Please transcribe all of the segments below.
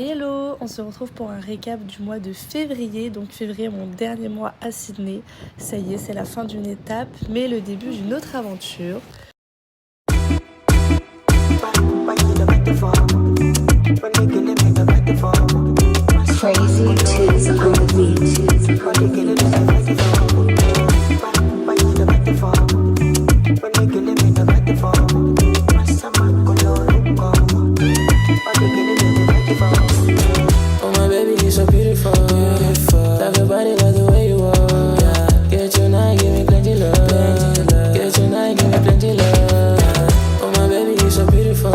Hello, on se retrouve pour un récap du mois de février. Donc février, mon dernier mois à Sydney. Ça y est, c'est la fin d'une étape, mais le début d'une autre aventure. Crazy tits on the beat. Oh my baby, you're so beautiful. Love your body, love the way you walk. Get tonight, give me plenty love. Get tonight, give me plenty love. Oh my baby, you're so beautiful.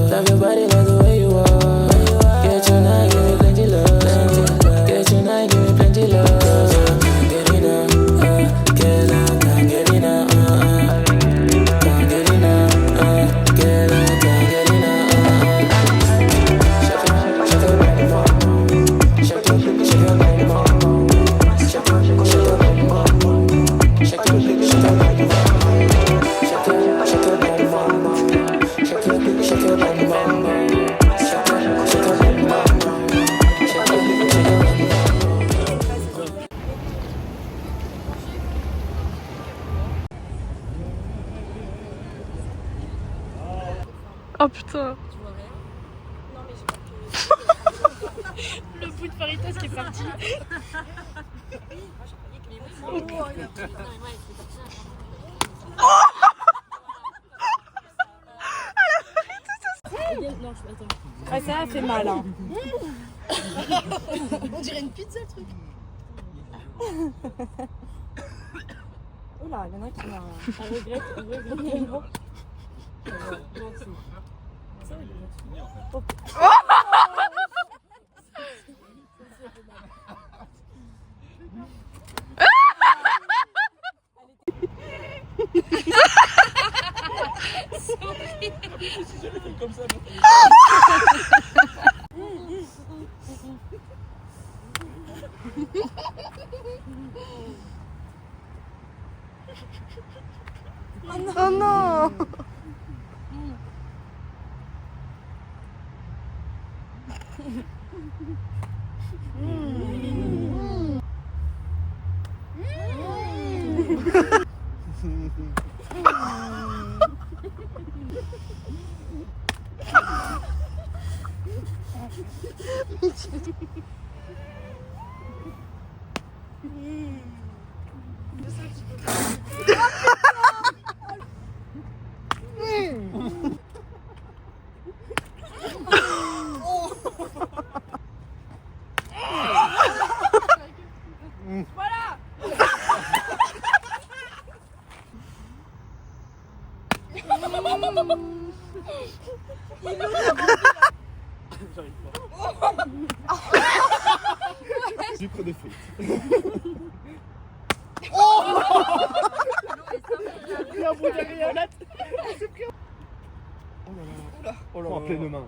Love your body, love the way you walk. Get tonight, give me plenty love. Get tonight, give me plenty love. Can't get enough, get out, can't get enough. Can't get enough, get out, can't get enough. Oh putain. Tu vois rien? Non mais j'ai pas que... Le bout de Faritas qui est parti. Oui, moi je croyais que les mots... Non mais moi il était parti. Non, attends. Ah, ça a fait mal, hein. On dirait une pizza le truc. Oula, il y en a qui m'a... Un regret. Oh non. Sucre de fruits. Il a pris derrière. Oh là là. En pleine main.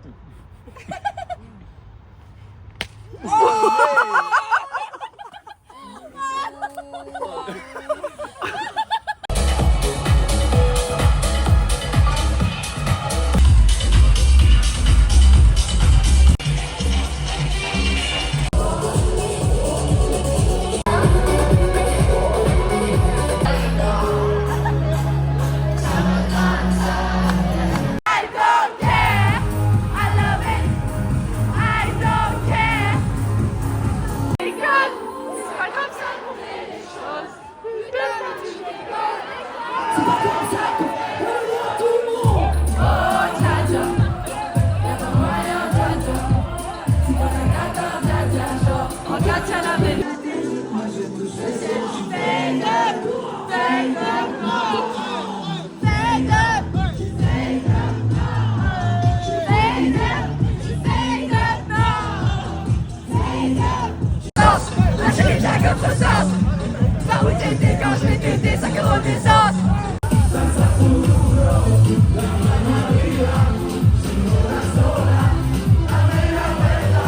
Par où t'étais quand je l'ai tété, ça renaissance.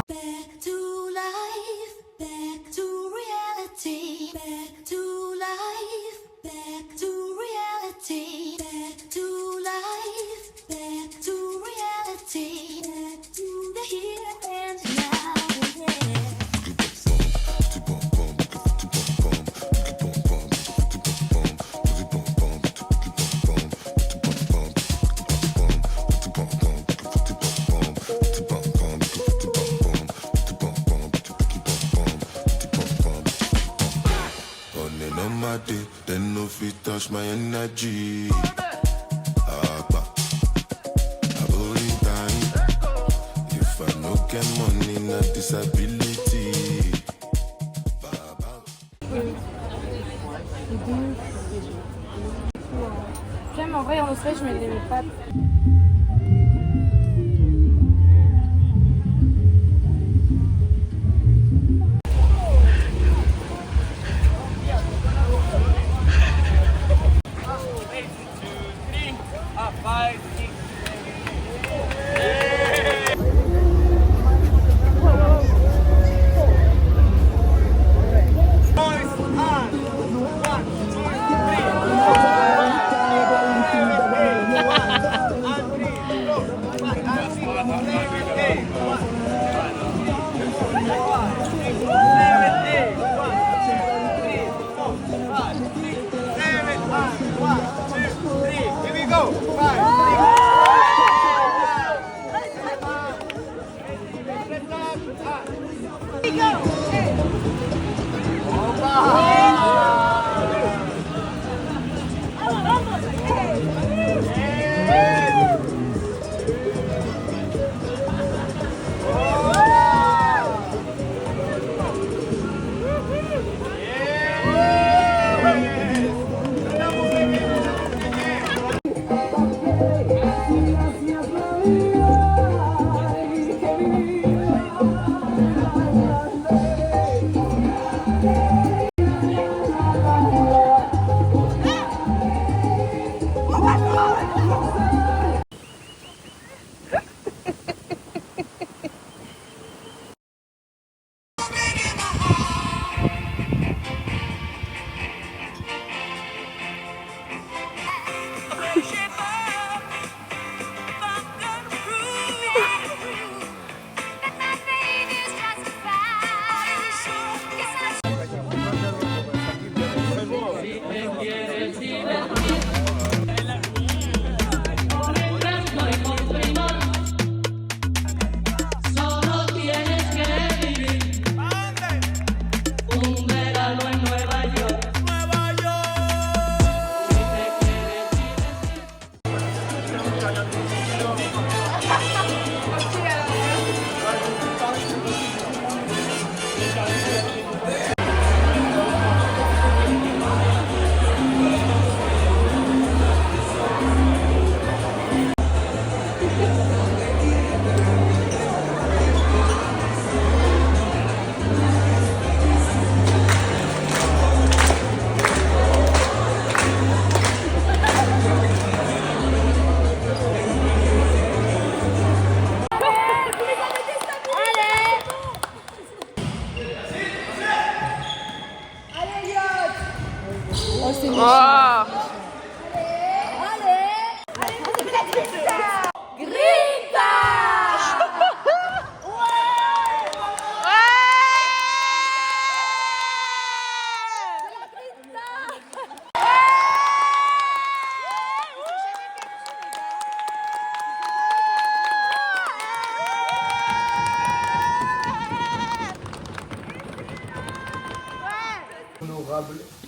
Back to life, back to reality, back to life, back to reality, back to life, back to reality, back to the here and fit touch my energy. Abba, aboli time. If I no get money, na disability. Baba. J'aime en vrai en Australie, je mets des pâtes.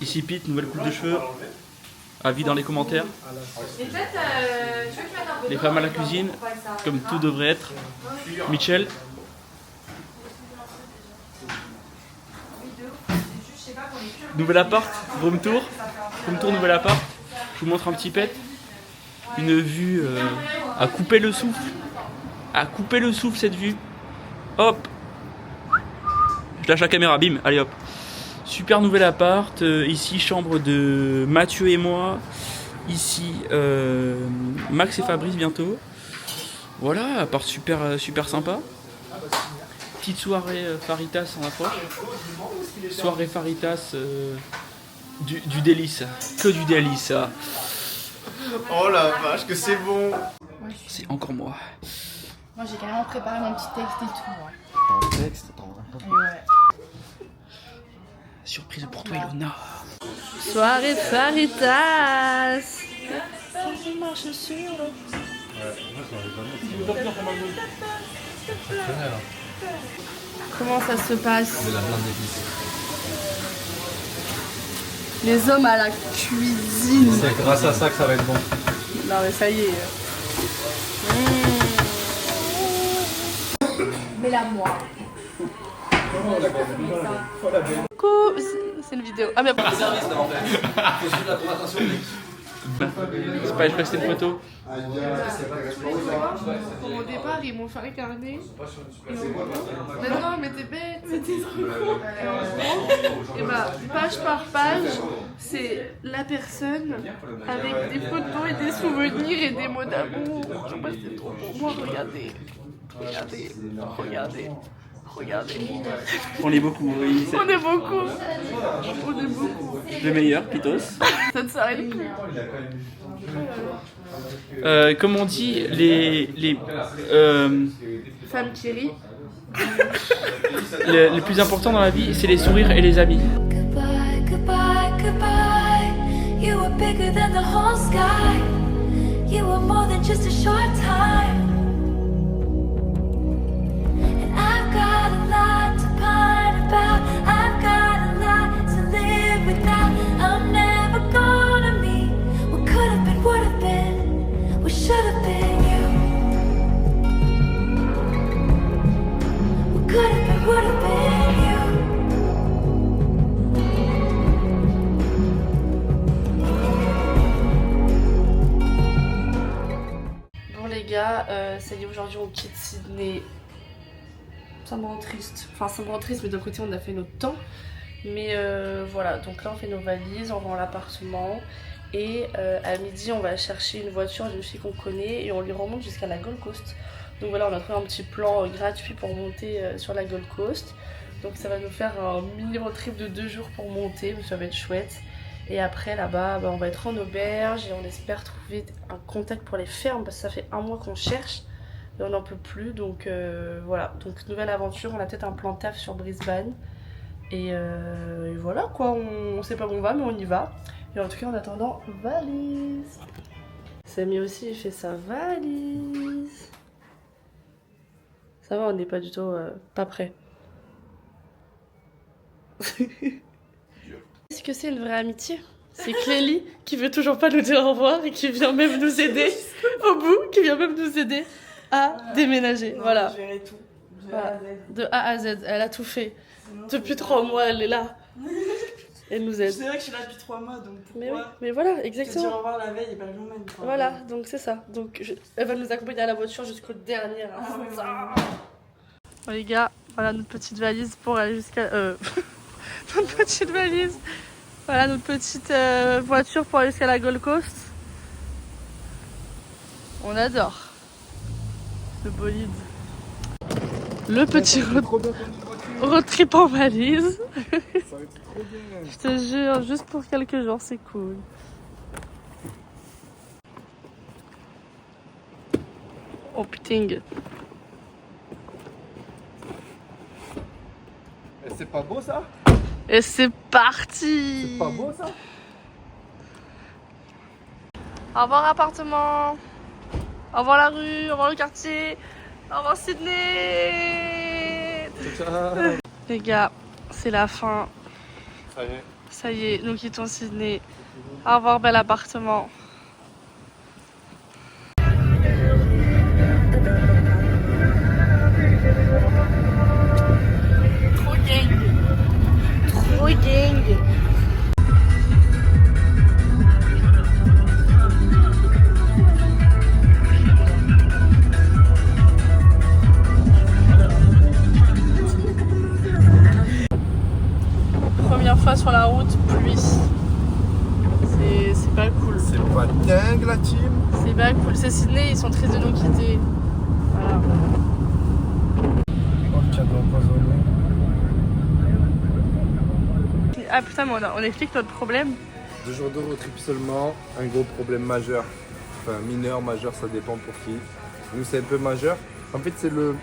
Ici Pete, nouvelle coupe de cheveux. Avis dans les commentaires. Les femmes à la cuisine, comme tout devrait être. Michel. Nouvel appart, room tour. Room tour, nouvel appart. Je vous montre un petit pet. Une vue à couper le souffle. À couper le souffle cette vue. Hop. Je lâche la caméra, bim, allez hop. Super nouvel appart, ici chambre de Mathieu et moi, ici Max et Fabrice bientôt. Voilà, appart super sympa. Petite soirée Faritas en approche. Soirée Faritas du délice, que du délice. Oh la vache, que c'est bon. C'est encore moi. Moi j'ai carrément préparé mon petit texte et tout. Un texte, attends. Ouais. Surprise pour toi Ilona. Soirée Faritas. Comment ça se passe? De la blinde d'épices. Les hommes à la cuisine. C'est grâce à ça que ça va être bon. Non mais ça y est. Mais la moi. Coucou, c'est une vidéo. Ah mais après. C'est pas, je restais une photo. Pour mon départ, ils m'ont fait un carnet. Mais non, mais t'es bête, mais t'es trop con. Et bah, page par page, c'est la personne avec des photos et des souvenirs et des mots d'amour. Je sais pas si c'est trop pour moi. Regardez, regardez, regardez. Regardez. On est beaucoup, oui. On est beaucoup. On est beaucoup. Le meilleur, Pitos. Ça ne s'arrête plus. Comme on dit, les Femme qui rit. le plus important dans la vie, c'est les sourires et les amis. Goodbye, goodbye, goodbye. You were bigger than the whole sky. You were more than just a short time. And I've got a lot to pine about. I've got a lot to live without. I'm never gonna meet what could have been, would have been, what should have been you. What could have been, would have been you. Bon les gars, ça y est, aujourd'hui on quitte Sydney. Ça me rend triste. Enfin ça me rend triste mais d'un côté on a fait notre temps. Mais voilà, donc là on fait nos valises, on rend l'appartement. Et à midi on va chercher une voiture d'une fille qu'on connaît et on lui remonte jusqu'à la Gold Coast. Donc voilà, on a trouvé un petit plan gratuit pour monter sur la Gold Coast. Donc ça va nous faire un mini road trip de 2 jours pour monter, donc ça va être chouette. Et après là-bas, bah, on va être en auberge et on espère trouver un contact pour les fermes parce que ça fait 1 mois qu'on cherche et on n'en peut plus. Donc voilà, donc nouvelle aventure, on a peut-être un plan taf sur Brisbane. Et voilà quoi, on sait pas où on va mais on y va. Et en tout cas en attendant, valise. Samy aussi il fait sa valise. Ça va, on n'est pas du tout pas prêt. Est-ce que c'est une vraie amitié? C'est Clélie qui veut toujours pas nous dire au revoir et qui vient même nous aider au bout, qui vient même nous aider à déménager. Non, voilà. Tout. Voilà. De A à Z, elle a tout fait. Depuis 3 mois, elle est là. Elle nous aide. C'est vrai que je suis là depuis 3 mois, donc pourquoi Mais oui, mais voilà, te dire exactement. au revoir la veille et pas le jour même. Quoi. Voilà, donc c'est ça. Donc elle va nous accompagner à la voiture jusqu'au dernier instant. Bon, les gars, voilà notre petite valise pour aller jusqu'à... notre petite valise. Voilà notre petite voiture pour aller jusqu'à la Gold Coast. On adore. Le bolide. Le petit road trip en valise. Je te jure, juste pour quelques jours, c'est cool. Oh putain. C'est pas beau ça? Et c'est parti. C'est pas beau ça? Au revoir appartement. Au revoir la rue, au revoir le quartier. Au revoir Sydney. Les gars, c'est la fin. Ça y est. Ça y est, nous quittons Sydney. Au revoir bel appartement. Trop gang. Trop gang. Première fois sur la route, pluie. C'est pas cool. C'est pas dingue la team. C'est pas cool. C'est Sydney, ils sont tristes de nous quitter. Voilà. Oh le cadeau empoisonné. Ah putain, mais on explique notre problème. 2 jours de road trip seulement, un gros problème majeur. Enfin mineur, majeur, ça dépend pour qui. Nous c'est un peu majeur. En fait c'est le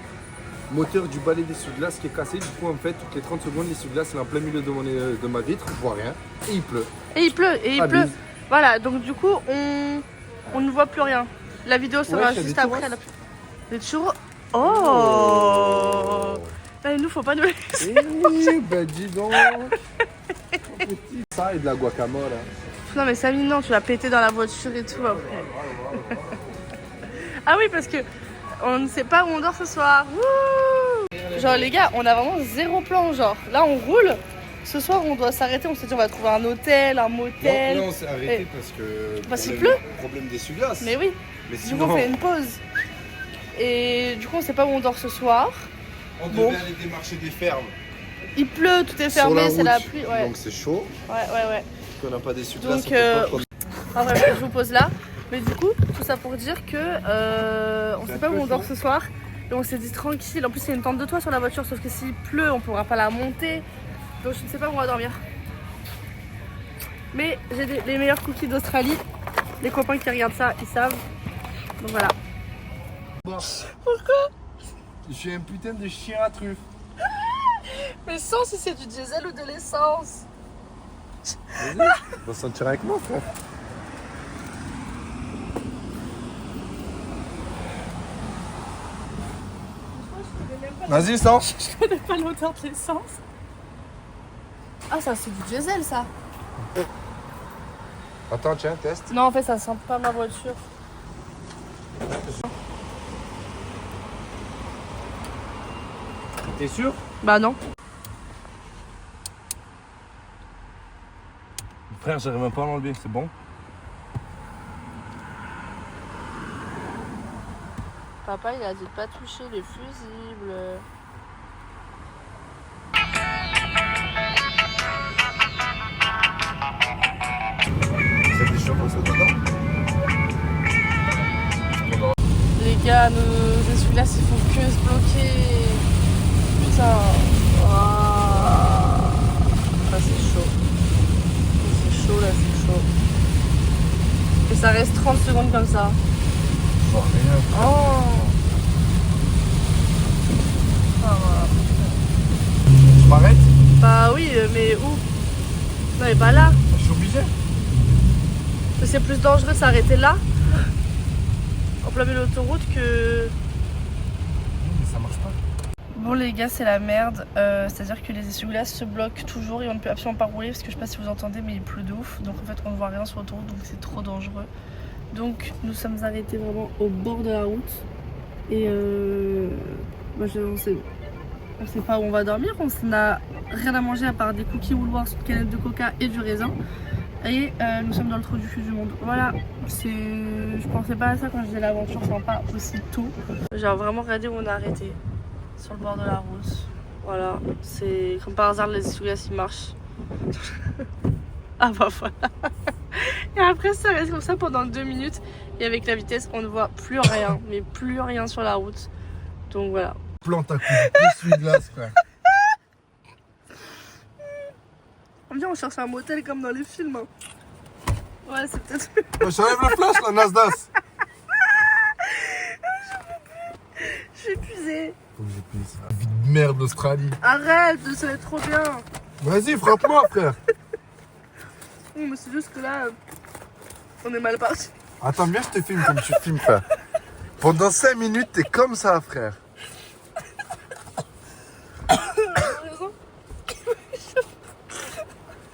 moteur du balai d'essuie-glace qui est cassé. Du coup en fait toutes les 30 secondes l'essuie-glace est en plein milieu de ma vitre, je vois rien. Et il pleut. Et il pleut, et il Ah, pleut. bise. Voilà, donc du coup on ne voit plus rien. La vidéo sera Ouais, juste des après. churros. Les churros. Oh. Là, nous faut pas nous laisser. Bah dis donc. Ça et de la guacamole. Non mais Samy, non, tu vas péter dans la voiture et tout après. Ah oui, parce que on ne sait pas où on dort ce soir. Wouh, genre les gars, on a vraiment zéro plan. Genre là on roule. Ce soir on doit s'arrêter. On s'est dit on va trouver un hôtel, un motel. Non, on s'est arrêté Et- parce que. Parce qu'il problème- pleut. Problème d'essuie-glace. Mais oui. Mais Du coup sinon, on fait une pause. Et du coup on sait pas où on dort ce soir. on Bon. devait aller démarcher des fermes. Il pleut, tout est Sur la fermé, c'est la route. pluie. Ouais, Donc c'est chaud. ouais. On n'a pas d'essuie-glace. Donc, on peut pas prendre- Enfin bref, je vous pose là. Mais du coup, tout ça pour dire que on sait pas où on dort ce soir. Et on s'est dit tranquille. En plus, il y a une tente de toit sur la voiture, sauf que s'il pleut, on pourra pas la monter. Donc je ne sais pas où on va dormir. Mais j'ai les meilleurs cookies d'Australie. Les copains qui regardent ça, ils savent. Donc voilà. Pourquoi? Je suis un putain de chien à truffe. Mais sans si c'est du diesel ou de l'essence. Vas-y, on va sentir avec moi, frère. Vas-y, sens. Je connais pas l'odeur de l'essence. Ah, ça c'est du diesel ça. Attends, tiens, teste. Non, en fait, ça sent pas ma voiture. T'es sûr? Bah non. Frère, j'arrive même pas à l'enlever, c'est bon? Papa, il a dit de pas toucher les fusibles. C'est des chevaux, ça, dedans? Les gars, nos essuie-glaces, ils font que se bloquer. Putain. Ah, là, c'est chaud. C'est chaud, là, c'est chaud. Et ça reste 30 secondes comme ça. Je vois rien. Oh. Ah, voilà. Je m'arrête? Bah oui, mais où? Non, mais pas là. Je suis obligé. Mais c'est plus dangereux de s'arrêter là, en plein milieu de l'autoroute, que... Mais ça marche pas. Bon les gars, c'est la merde, c'est-à-dire que les essuie-glaces se bloquent toujours et on ne peut absolument pas rouler parce que je sais pas si vous entendez mais il pleut de ouf, donc en fait on ne voit rien sur l'autoroute donc c'est trop dangereux. Donc nous sommes arrêtés vraiment au bord de la route et bah, on sait pas où on va dormir, on n'a rien à manger à part des cookies Woolworths, une canette de coca et du raisin. Et nous sommes dans le trou du cul du monde. Voilà, je pensais pas à ça quand je faisais l'aventure sympa aussi tôt. J'ai vraiment regardé où on a arrêté. Sur le bord de la route. Voilà, c'est comme par hasard les essuie-glaces ils marchent. Ah bah voilà. Et après ça reste comme ça pendant 2 minutes. Et avec la vitesse on ne voit plus rien. Mais plus rien sur la route. Donc voilà. Plante à coups d'essuie-glace, frère. Viens, on cherche un motel comme dans les films. Hein. Ouais, c'est peut-être. J'enlève le flash, la Nasdaq. Je suis épuisée. Faut que j'épuise. Vie de merde d'Australie. Arrête, ça va être trop bien. Vas-y, frappe-moi, frère. Non, mais c'est juste que là, on est mal parti. Attends, viens, je te filme comme tu filmes, frère. Pendant 5 minutes, t'es comme ça, frère.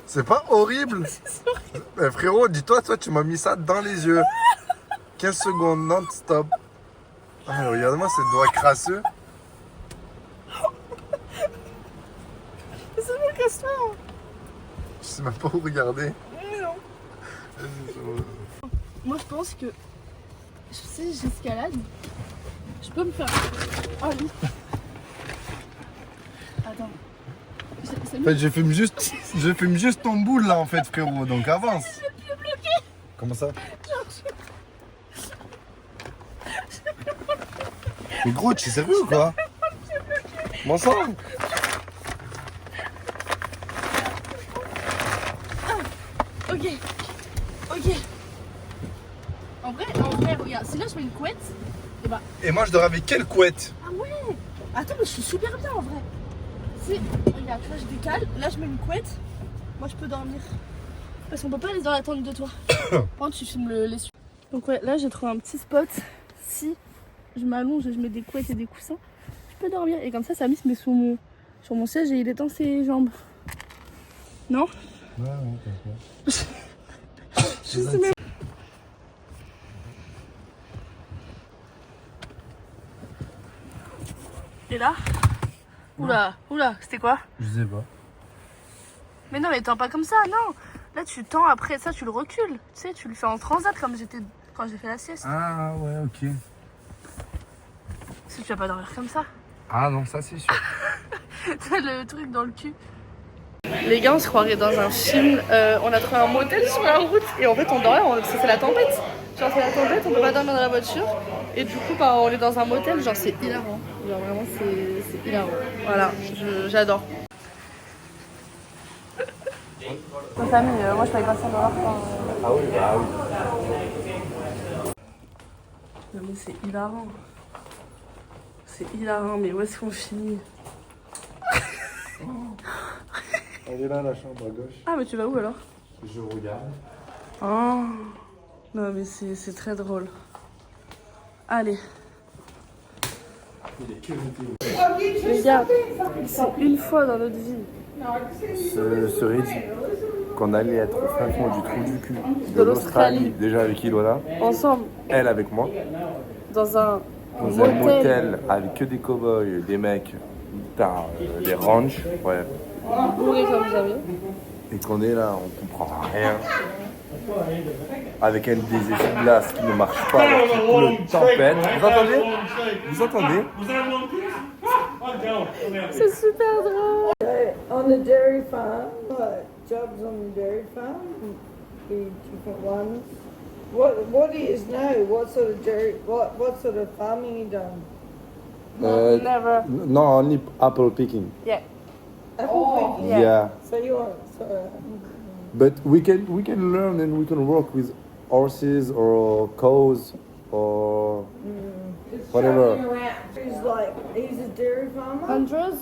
C'est pas horrible? Eh, frérot, dis-toi, toi, tu m'as mis ça dans les yeux. 15 secondes, non-stop. Ah, regarde-moi ces doigts crasseux. C'est bon, casse-toi. Je sais même pas où regarder. Mais non. Moi, je pense que. Je sais, j'escalade. Je peux me faire. Ah oui. Attends. En fait, je fume juste ton boule là, en fait, frérot. Donc avance. Comment ça? Mais gros, tu es sérieux ou quoi? M'en sors. Ok. En vrai, regarde, si là je mets une couette, et bah. Et moi, je dors avec quelle couette? Ah ouais. Attends, mais je suis super bien en vrai. Si, regarde, tu vois, je décale, là je mets une couette, moi je peux dormir. Parce qu'on peut pas aller dans la tente de toi. Par contre, tu filmes l'essuie. Donc ouais, là j'ai trouvé un petit spot. Si je m'allonge et je mets des couettes et des coussins, je peux dormir. Et comme ça, Samy se met sur mon siège et il étend ses jambes. Non? Ouais, t'inquiète. Je sais même. Et là? Oula, oula, c'était quoi? Je sais pas. Mais non, mais tends pas comme ça, non. Là, tu tends après ça, tu le recules. Tu sais, tu le fais en transat comme j'étais quand j'ai fait la sieste. Ah ouais, ok. Parce que tu vas pas dormir comme ça. Ah non, ça c'est sûr. T'as le truc dans le cul. Les gars, on se croirait dans un film. On a trouvé un motel sur la route et en fait, on dormait. C'est la tempête. Genre, c'est la tempête, on peut pas dormir dans la voiture. Et du coup, bah, on est dans un motel. Genre, c'est hilarant. Genre, vraiment, c'est hilarant. Voilà, j'adore. Ma famille, moi, je paye pas 100 $. Ah oui, bah oui. Non, mais c'est hilarant. C'est hilarant, mais où est-ce qu'on finit? Elle est là, la chambre à gauche. Ah, mais tu vas où alors? Je regarde. Oh. Non, mais c'est très drôle. Allez. Il est que 21. Les gars, c'est une fois dans notre vie. Ce serait dit qu'on allait être au fin fond du trou du cul De l'Australie. déjà avec Ilona, Ensemble, elle avec moi, dans un dans un motel avec que des cow-boys, des mecs, t'as des ranchs, ouais, bourrés comme jamais. et qu'on est là, on comprend rien. Avec des essuie-glaces qui ne marchent pas, alors qu'il pleut une tempête. Vous entendez? Vous entendez? C'est super drôle. On the dairy farm, jobs on the dairy farm, the different ones. What do you know? What sort of dairy? What sort of farming you done? Never. No, only apple picking. Yeah. Apple picking. Yeah. So you want But we can learn and we can work with horses or cows or whatever. he's a dairy farmer. Andrews?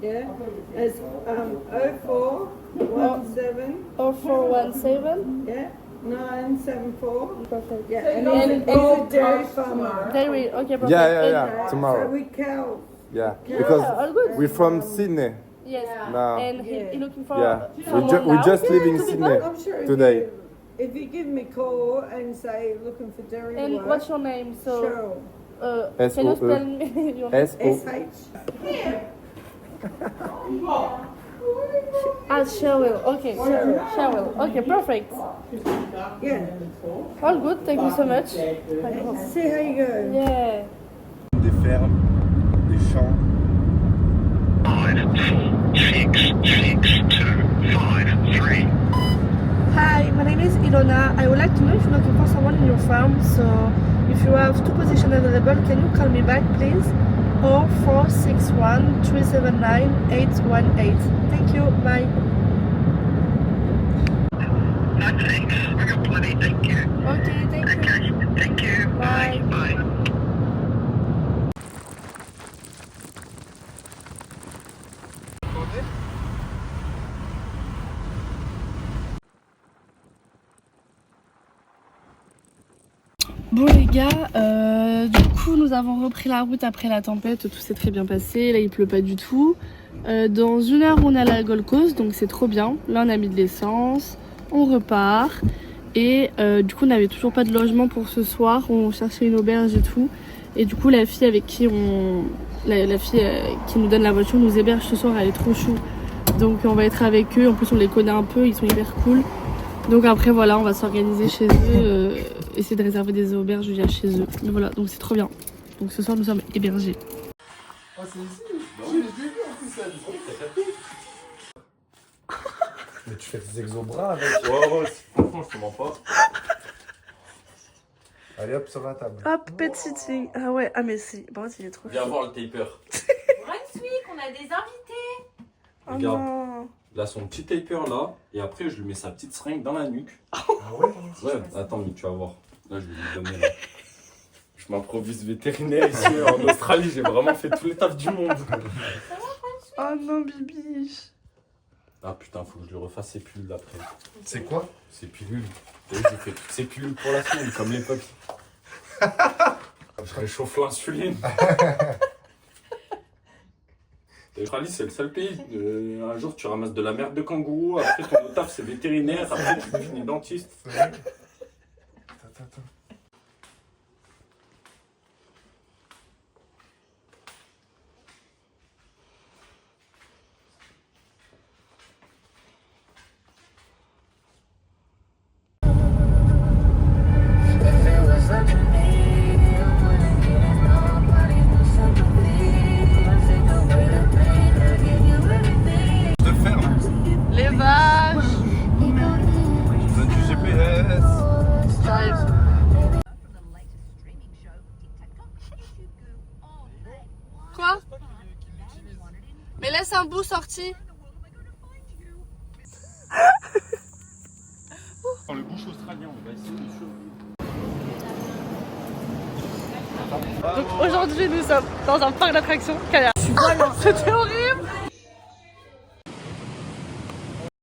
Yeah. It's 0417. 0417. Yeah. 974. Perfect. Yeah. And he's a dairy farmer. Dairy, okay, perfect. Yeah. So Tomorrow. we cow. Yeah. Yeah, Because all good. we're from Sydney Yes. now. And he looking for Yeah. someone We now? just live in Sydney I'm sure today. If you give me a call and say looking for dairy And work, what's your name? So, Cheryl. can you spell me your name? S-O. SH. Ah, Cheryl. Okay. Cheryl. Okay, perfect. Yeah. All good. Thank you so much. See how you go. Yeah. Des fermes, des champs. 5, 4, 6, 6, 2, 5, 3. Hi, my name is Ilona. I would like to know if you're looking for someone in your farm. So, if you have 2 positions available, can you call me back, please? Or 461 379 818. Thank you. Bye. Thanks. We got plenty. Thank you. Okay, thank you. Okay. Thank you. Bye. Bye. Bon les gars, du coup nous avons repris la route après la tempête, tout s'est très bien passé, là il pleut pas du tout. Dans 1 heure on est à la Gold Coast, donc c'est trop bien. Là on a mis de l'essence, on repart. Et du coup on n'avait toujours pas de logement pour ce soir, on cherchait une auberge et tout. Et du coup la fille avec qui la fille qui nous donne la voiture nous héberge ce soir, elle est trop chou. Donc on va être avec eux, en plus on les connaît un peu, ils sont hyper cool. Donc après voilà, on va s'organiser chez eux, essayer de réserver des auberges via chez eux. Mais voilà, donc c'est trop bien. Donc ce soir nous sommes hébergés. Mais tu fais des exobras avec. Ouais, franchement, je te mens pas. Allez hop, sur la table. Hop, pet sitting. Ah ouais, ah mais si, par contre il est trop Viens chou. voir le taper. Brunswick, on a des invités. Oh Regarde. non. Là, son petit taper là, et après, je lui mets sa petite seringue dans la nuque. Ah ouais? Ouais, attends, mais tu vas voir. Là, je vais lui donner là. Je m'improvise vétérinaire ici en Australie, j'ai vraiment fait tous les tafs du monde. Oh non, bibiche. Ah putain, faut que je lui refasse ses pilules après. C'est quoi? Ses pilules. T'as vu, j'ai fait toutes ses pilules pour la semaine, comme les papis. Je réchauffe l'insuline. L'Australie, c'est le seul pays. Un jour, tu ramasses de la merde de kangourou, après ton autre taf, c'est vétérinaire, après tu finis dentiste. Attends. Les vaches. Donne du GPS. J'arrive. Quoi? Mais laisse un bout sorti. Dans le bouche australien, on va essayer de survivre. Donc aujourd'hui nous sommes dans un parc d'attractions. C'était horrible.